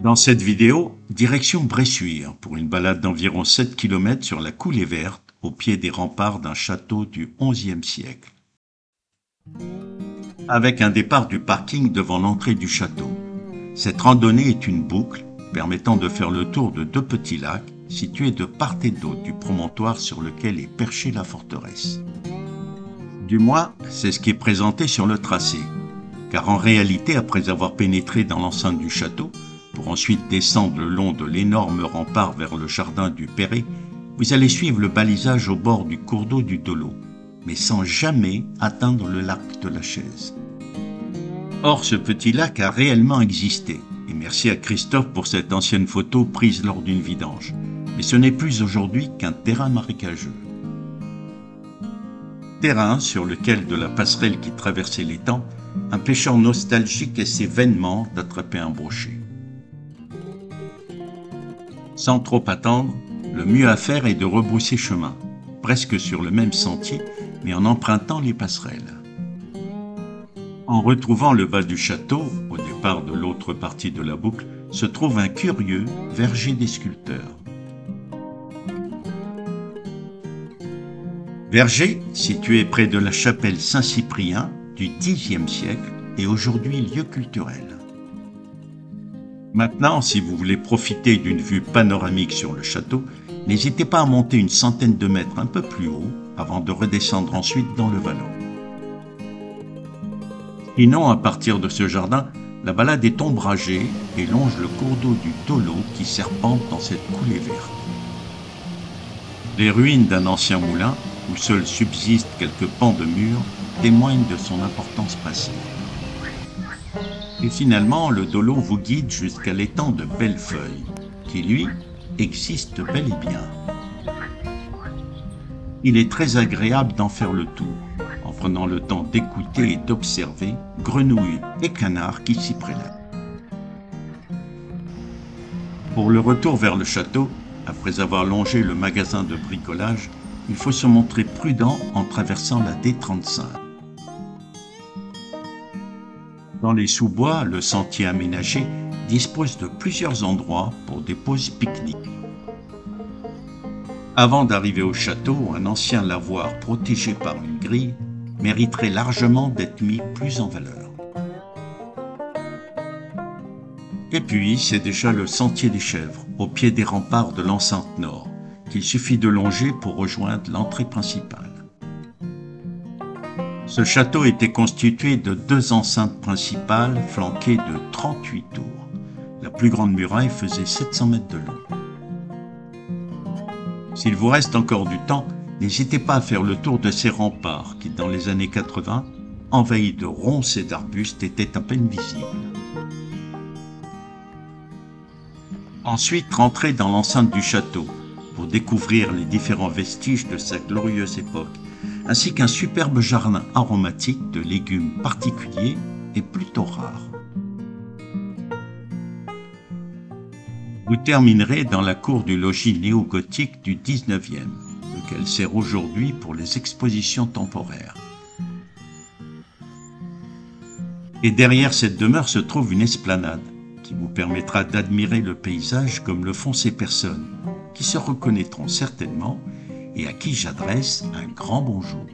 Dans cette vidéo, direction Bressuire pour une balade d'environ 7 km sur la coulée verte au pied des remparts d'un château du XIe siècle. Avec un départ du parking devant l'entrée du château. Cette randonnée est une boucle permettant de faire le tour de deux petits lacs situés de part et d'autre du promontoire sur lequel est perchée la forteresse. Du moins, c'est ce qui est présenté sur le tracé, car en réalité, après avoir pénétré dans l'enceinte du château, pour ensuite descendre le long de l'énorme rempart vers le jardin du Perret, vous allez suivre le balisage au bord du cours d'eau du Dolo, mais sans jamais atteindre le lac de la Chaise. Or, ce petit lac a réellement existé, et merci à Christophe pour cette ancienne photo prise lors d'une vidange. Mais ce n'est plus aujourd'hui qu'un terrain marécageux. Terrain sur lequel, de la passerelle qui traversait l'étang, un pêcheur nostalgique essaie vainement d'attraper un brochet. Sans trop attendre, le mieux à faire est de rebrousser chemin, presque sur le même sentier, mais en empruntant les passerelles. En retrouvant le bas du château, au départ de l'autre partie de la boucle, se trouve un curieux verger des sculpteurs. Verger, situé près de la chapelle Saint-Cyprien du Xe siècle, est aujourd'hui lieu culturel. Maintenant, si vous voulez profiter d'une vue panoramique sur le château, n'hésitez pas à monter une centaine de mètres un peu plus haut avant de redescendre ensuite dans le vallon. Sinon, à partir de ce jardin, la balade est ombragée et longe le cours d'eau du Dolo qui serpente dans cette coulée verte. Les ruines d'un ancien moulin, où seuls subsistent quelques pans de murs, témoignent de son importance passée. Et finalement, le Dolo vous guide jusqu'à l'étang de Bellefeuille, qui, lui, existe bel et bien. Il est très agréable d'en faire le tour, en prenant le temps d'écouter et d'observer grenouilles et canards qui s'y prélèvent. Pour le retour vers le château, après avoir longé le magasin de bricolage, il faut se montrer prudent en traversant la D35. Dans les sous-bois, le sentier aménagé dispose de plusieurs endroits pour des pauses pique-nique. Avant d'arriver au château, un ancien lavoir protégé par une grille mériterait largement d'être mis plus en valeur. Et puis, c'est déjà le sentier des Chèvres, au pied des remparts de l'enceinte nord, qu'il suffit de longer pour rejoindre l'entrée principale. Ce château était constitué de deux enceintes principales flanquées de 38 tours. La plus grande muraille faisait 700 mètres de long. S'il vous reste encore du temps, n'hésitez pas à faire le tour de ces remparts qui, dans les années 80, envahis de ronces et d'arbustes, étaient à peine visibles. Ensuite, rentrez dans l'enceinte du château pour découvrir les différents vestiges de sa glorieuse époque, ainsi qu'un superbe jardin aromatique de légumes particuliers et plutôt rares. Vous terminerez dans la cour du logis néo-gothique du XIXe, lequel sert aujourd'hui pour les expositions temporaires. Et derrière cette demeure se trouve une esplanade qui vous permettra d'admirer le paysage comme le font ces personnes, qui se reconnaîtront certainement et à qui j'adresse un grand bonjour.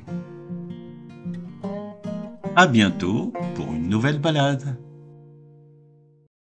À bientôt pour une nouvelle balade.